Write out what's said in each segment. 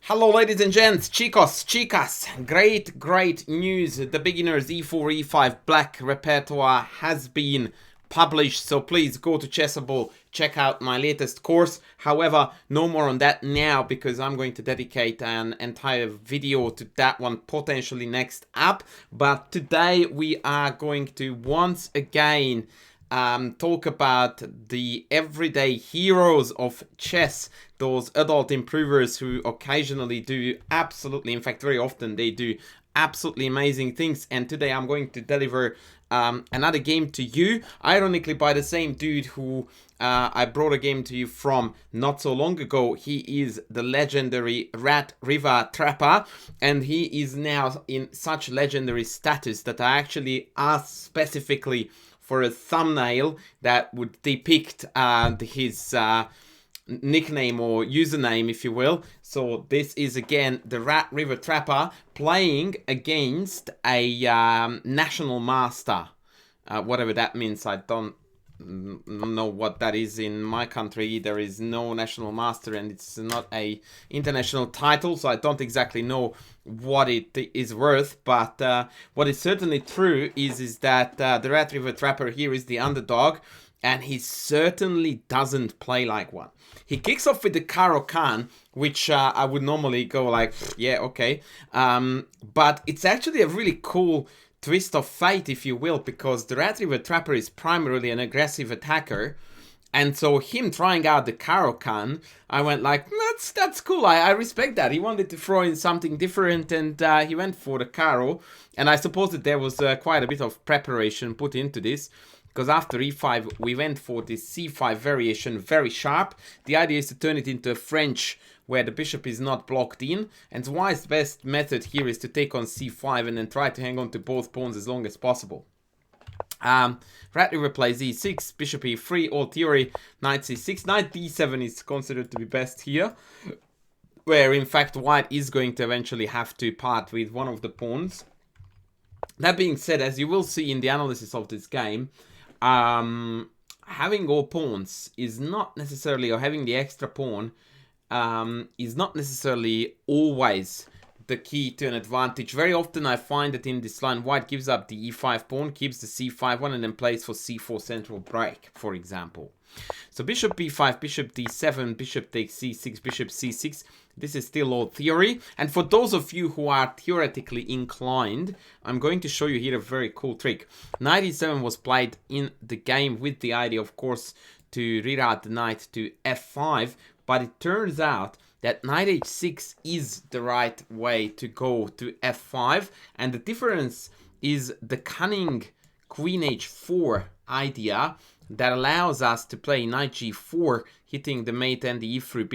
Hello ladies and gents, chicos, chicas, great news. The beginner's e4, e5 black repertoire has been published, so please go to Chessable, check out my latest course. However, no more on that now because I'm going to dedicate an entire video to that one potentially next up. But today we are going to once again talk about the everyday heroes of chess, those adult improvers who occasionally do absolutely, in fact very often they do absolutely amazing things. And today I'm going to deliver another game to you, ironically by the same dude who I brought a game to you from not so long ago. He is the legendary Theratrivertrapper, and he is now in such legendary status that I actually asked specifically for a thumbnail that would depict his nickname or username, if you will. So this is again the Theratrivertrapper playing against a national master, whatever that means. I don't know what that is in my country. There is no national master and it's not a international title, so I don't exactly know what it is worth. But what is certainly true is that the Theratrivertrapper here is the underdog, and he certainly doesn't play like one. He kicks off with the Caro-Kann, which I would normally go like, yeah, okay. But it's actually a really cool twist of fate, if you will, because the Theratrivertrapper is primarily an aggressive attacker. And so him trying out the Caro-Kann, I went like, that's cool, I respect that. He wanted to throw in something different, and he went for the Caro. And I suppose that there was quite a bit of preparation put into this, because after e5 we went for this c5 variation, very sharp. The idea is to turn it into a French where the bishop is not blocked in, and the wise best method here is to take on c5 and then try to hang on to both pawns as long as possible. Theratriver plays e6, bishop e3, all theory, knight c6, knight d7 is considered to be best here, where in fact white is going to eventually have to part with one of the pawns. That being said, as you will see in the analysis of this game, having all pawns is not necessarily, or having the extra pawn is not necessarily always the key to an advantage. Very often I find that in this line white gives up the e5 pawn, keeps the c5 one, and then plays for c4 central break, for example. So bishop b5, bishop d7, bishop takes c6, bishop c6. This is still all theory. And for those of you who are theoretically inclined, I'm going to show you here a very cool trick. Knight e7 was played in the game with the idea, of course, to reroute the knight to f5. But it turns out that knight h6 is the right way to go to f5. And the difference is the cunning queen h4 idea that allows us to play knight g4, hitting the mate and the e3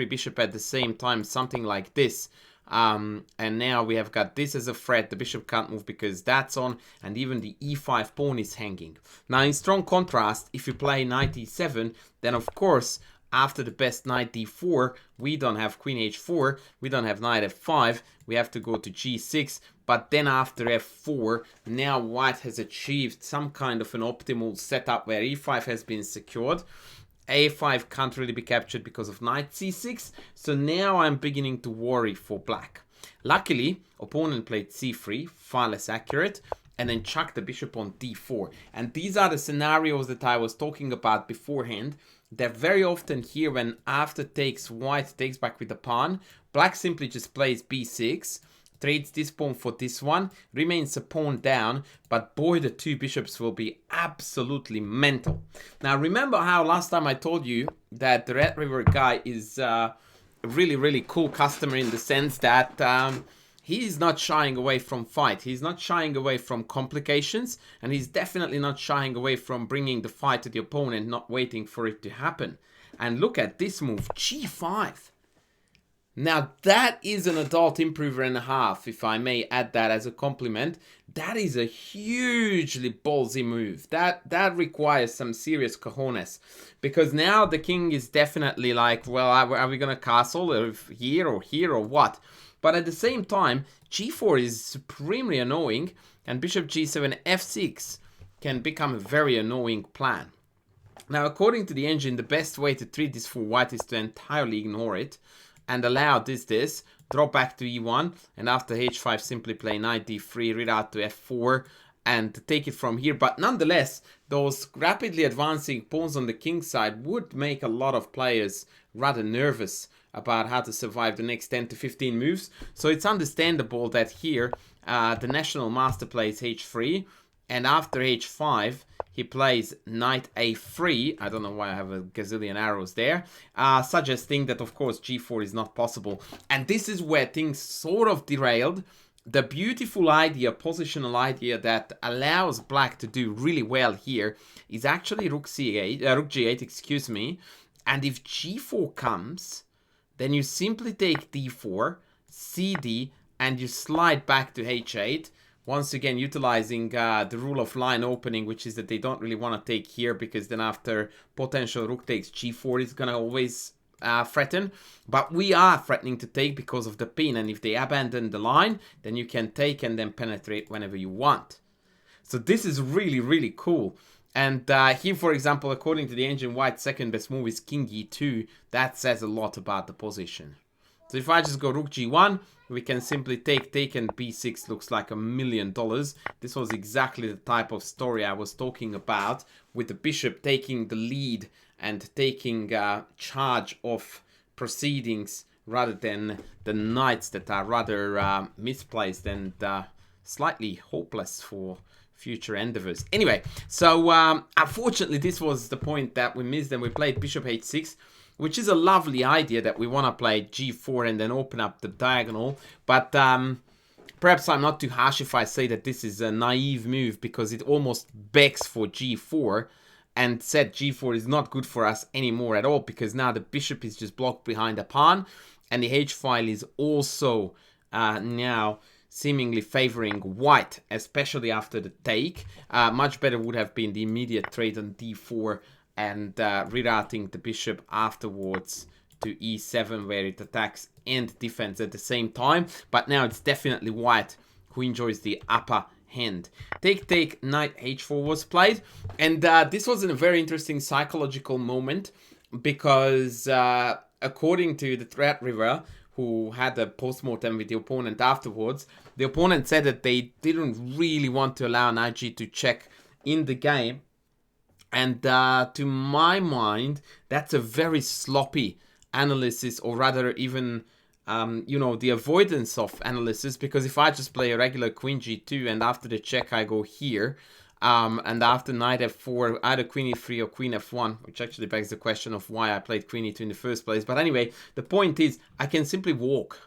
bishop at the same time, something like this. And now we have got this as a threat. The bishop can't move because that's on, and even the e5 pawn is hanging. Now in strong contrast, if you play knight e7, then of course after the best knight d4, we don't have queen h4, we don't have knight f5, we have to go to g6. But then after f4, now white has achieved some kind of an optimal setup where e5 has been secured. a5 can't really be captured because of knight c6. So now I'm beginning to worry for black. Luckily, opponent played c3, far less accurate, and then chucked the bishop on d4. And these are the scenarios that I was talking about beforehand. They're very often here when after takes, white takes back with the pawn. Black simply just plays b6, trades this pawn for this one, remains a pawn down, but boy, the two bishops will be absolutely mental. Now remember how last time I told you that the Theratriver guy is a really cool customer in the sense that he's not shying away from fight. He's not shying away from complications, and he's definitely not shying away from bringing the fight to the opponent, not waiting for it to happen. And look at this move, g5. Now that is an adult improver and a half, if I may add that as a compliment. That is a hugely ballsy move. That requires some serious cojones. Because now the king is definitely like, well, are we gonna castle here or what? But at the same time, g4 is supremely annoying, and bishop g7 f6 can become a very annoying plan. Now, according to the engine, the best way to treat this for white is to entirely ignore it. and allow this, drop back to e1, and after h5 simply play knight d3, read out to f4, and take it from here. But nonetheless, those rapidly advancing pawns on the king side would make a lot of players rather nervous about how to survive the next 10 to 15 moves. So it's understandable that here the national master plays h3, and after h5 he plays knight a3. I don't know why I have a gazillion arrows there, suggesting that of course g4 is not possible. And this is where things sort of derailed. The beautiful idea, positional idea that allows black to do really well here is actually rook c8, rook g8, excuse me. And if g4 comes, then you simply take d4, cd, and you slide back to h8. Once again, utilizing the rule of line opening, which is that they don't really want to take here, because then after potential rook takes g4 is going to always threaten. But we are threatening to take because of the pin, and if they abandon the line, then you can take and then penetrate whenever you want. So this is really, really cool. And here, for example, according to the engine, white's second best move is king e2. That says a lot about the position. So if I just go rook g1, we can simply take, and b6 looks like $1 million. This was exactly the type of story I was talking about, with the bishop taking the lead and taking charge of proceedings rather than the knights that are rather misplaced and slightly hopeless for future endeavors. Anyway, so unfortunately this was the point that we missed, and we played bishop h6, which is a lovely idea that we want to play g4 and then open up the diagonal. But perhaps I'm not too harsh if I say that this is a naive move, because it almost begs for g4, and said g4 is not good for us anymore at all, because now the bishop is just blocked behind a pawn, and the h-file is also now seemingly favoring white, especially after the take. Much better would have been the immediate trade on d4 and rerouting the bishop afterwards to e7, where it attacks and defends at the same time. But now it's definitely white who enjoys the upper hand. Take, knight h4 was played, and this was a very interesting psychological moment, because according to the Theratrivertrapper, who had a post-mortem with the opponent afterwards, the opponent said that they didn't really want to allow knight g to check in the game. And to my mind, that's a very sloppy analysis, or rather even, you know, the avoidance of analysis. Because if I just play a regular queen g2 and after the check I go here, and after knight f4, either queen e3 or queen f1, which actually begs the question of why I played queen e2 in the first place. But anyway, the point is, I can simply walk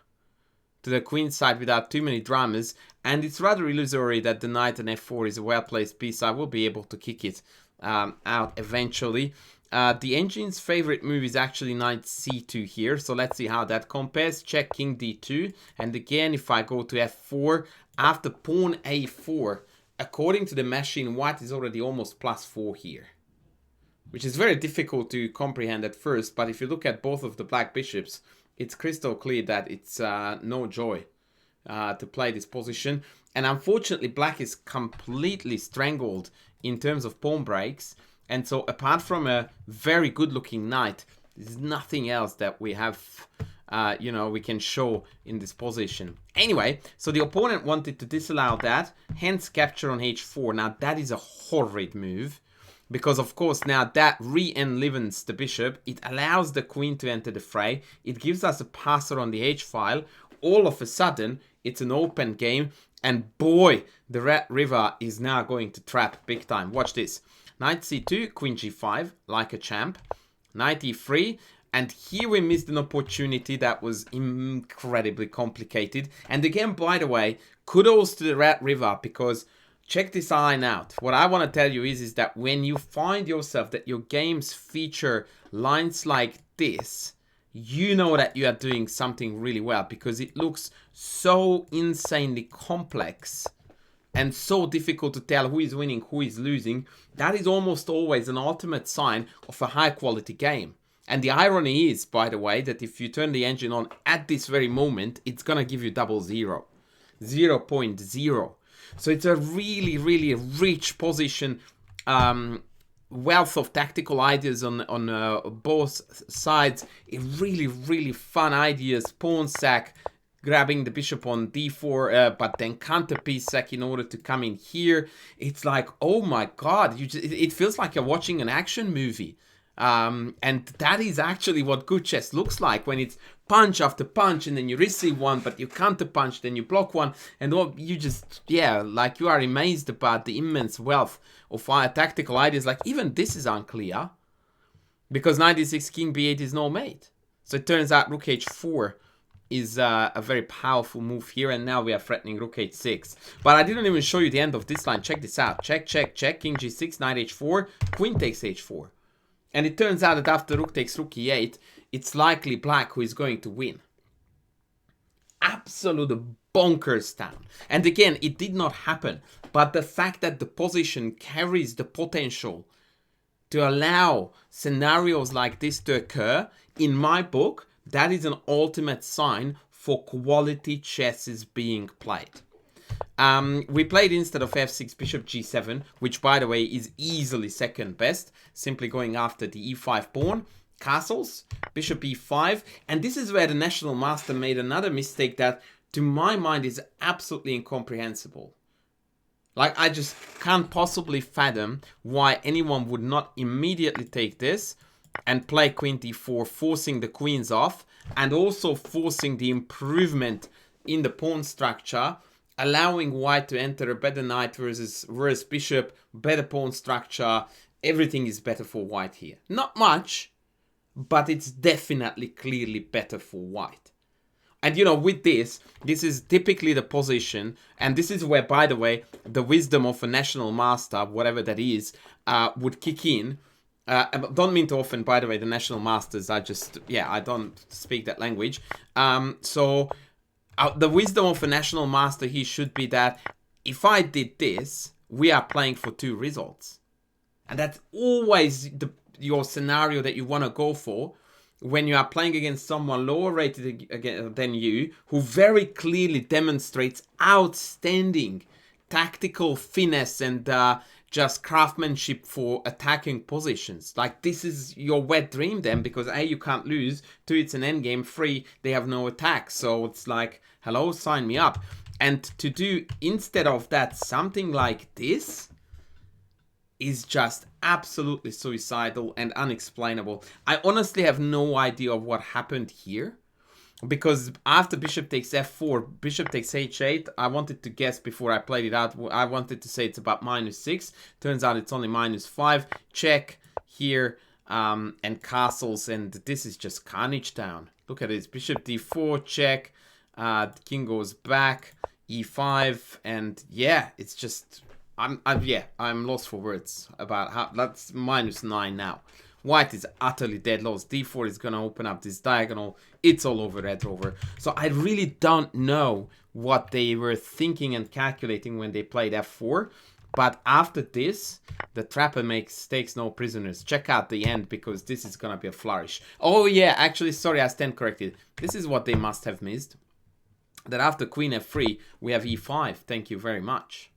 to the queen side without too many dramas, and it's rather illusory that the knight and f4 is a well-placed piece. I will be able to kick it out eventually. The engine's favorite move is actually knight c2 here, so let's see how that compares. Check king d2, and again, if I go to f4, after pawn a4, according to the machine, white is already almost +4 here, which is very difficult to comprehend at first. But if you look at both of the black bishops, it's crystal clear that it's no joy to play this position. And unfortunately, black is completely strangled in terms of pawn breaks. And so apart from a very good looking knight, there's nothing else that we have, you know, we can show in this position. Anyway, so the opponent wanted to disallow that, hence capture on h4. Now that is a horrid move, because of course now that re-enlivens the bishop. It allows the queen to enter the fray. It gives us a passer on the h-file. All of a sudden, it's an open game. And boy, the Red River is now going to trap big time. Watch this. Knight c2, queen g5, like a champ. Knight e3. And here we missed an opportunity that was incredibly complicated. And again, by the way, kudos to the Red River, because check this line out. What I want to tell you is that when you find yourself that your games feature lines like this, you know that you are doing something really well, because it looks so insanely complex and so difficult to tell who is winning, who is losing. That is almost always an ultimate sign of a high quality game. And the irony is, by the way, that if you turn the engine on at this very moment, it's going to give you 0.0. 0.0. So it's a really, really rich position wealth of tactical ideas on both sides. Really, really fun ideas. Pawn sack, grabbing the bishop on d4, but then counter piece sack in order to come in here. It's like, oh my god, it feels like you're watching an action movie. And that is actually what good chess looks like, when it's punch after punch, and then you receive one, but you counter punch, then you block one, and you just, yeah, like you are amazed about the immense wealth of tactical ideas. Like, even this is unclear, because knight d6, king b8 is no mate. So it turns out rook h4 is a very powerful move here, and now we are threatening rook h6. But I didn't even show you the end of this line. Check this out. Check, check, check, king g6, knight h4, queen takes h4. And it turns out that after rook takes rook e8, it's likely black who is going to win. Absolute bonkers town. And again, it did not happen. But the fact that the position carries the potential to allow scenarios like this to occur, in my book, that is an ultimate sign for quality chess is being played. We played, instead of f6, bishop g7, which, by the way, is easily second best, simply going after the e5 pawn. Castles, bishop e5, and this is where the national master made another mistake that, to my mind, is absolutely incomprehensible. Like, I just can't possibly fathom why anyone would not immediately take this and play queen d4, forcing the queens off, and also forcing the improvement in the pawn structure, allowing white to enter a better knight versus bishop, better pawn structure. Everything is better for white here. Not much, but it's definitely clearly better for white. And you know, with this is typically the position, and this is where, by the way, the wisdom of a national master, whatever that is, would kick in. I don't mean to offend, by the way, the national masters. I don't speak that language. The wisdom of a national master here should be that if I did this, we are playing for 2 results. And that's always your scenario that you want to go for when you are playing against someone lower rated than you, who very clearly demonstrates outstanding tactical finesse and just craftsmanship for attacking positions. Like, this is your wet dream then, because A, you can't lose, 2, it's an endgame, 3, they have no attack, so it's like, hello, sign me up. And to do, instead of that, something like this is just absolutely suicidal and unexplainable. I honestly have no idea of what happened here, because after bishop takes f4, bishop takes h8, I wanted to guess before I played it out. I wanted to say it's about -6. Turns out it's only -5. Check here, and castles, and this is just carnage town. Look at this. Bishop d4, check. The king goes back, e5, and yeah, it's just... I'm lost for words about how... That's -9 now. White is utterly dead lost. d4 is going to open up this diagonal. It's all over red rover. So I really don't know what they were thinking and calculating when they played f4. But after this, the trapper takes no prisoners. Check out the end, because this is going to be a flourish. Oh yeah, actually, sorry, I stand corrected. This is what they must have missed. That after queen f3, we have e5. Thank you very much.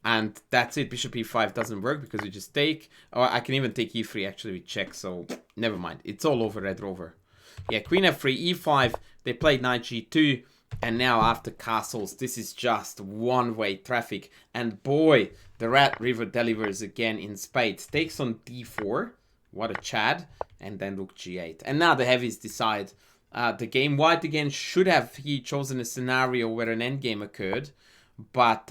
And that's it. Bishop e5 doesn't work because we just take. Or I can even take e3 actually with check, so never mind. It's all over red rover. Yeah, queen f3, e5. They played knight g2. And now after castles, this is just one-way traffic. And boy, the Rat River delivers again in spades. Takes on d4. What a chad. And then rook g8. And now the heavies decide the game. White again should have chosen a scenario where an endgame occurred. But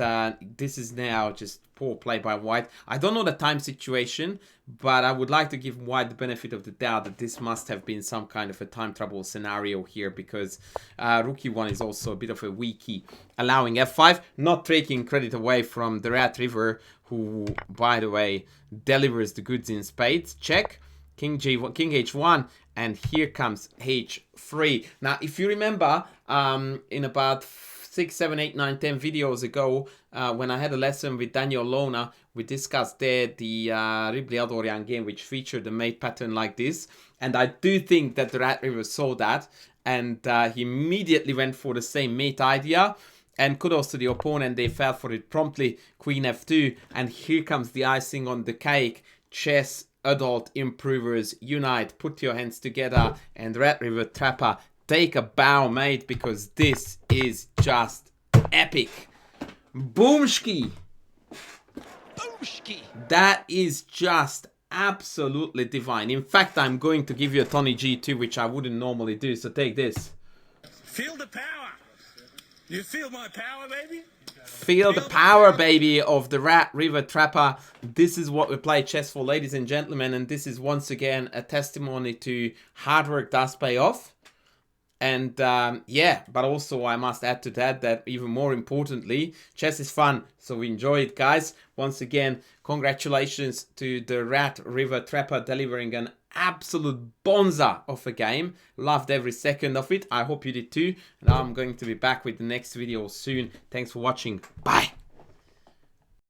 this is now just poor play by white. I don't know the time situation, but I would like to give white the benefit of the doubt that this must have been some kind of a time trouble scenario here, because rook e1 is also a bit of a weakie, allowing f5. Not taking credit away from the Rat River, who, by the way, delivers the goods in spades. Check. King g1, king h1, and here comes h3. Now, if you remember, in about 6, 7, 8, 9, 10 videos ago, when I had a lesson with Daniel Lona, we discussed there the Ribley-Adorian game, which featured a mate pattern like this. And I do think that the Rat River saw that, and he immediately went for the same mate idea. And kudos to the opponent, they fell for it promptly. Queen f2, and here comes the icing on the cake. Chess adult improvers unite, put your hands together, and Theratrivertrapper, take a bow, mate, because this is just epic. Boomski! Boomski! That is just absolutely divine. In fact, I'm going to give you a Tony G2, which I wouldn't normally do, so take this. Feel the power. You feel my power, baby? Feel the power, baby, of the Theratrivertrapper. This is what we play chess for, ladies and gentlemen, and this is once again a testimony to hard work does pay off. And yeah, but also I must add to that even more importantly, chess is fun, so enjoy it, guys. Once again, congratulations to the Theratrivertrapper delivering an absolute bonza of a game. Loved every second of it. I hope you did too. And I'm going to be back with the next video soon. Thanks for watching. Bye.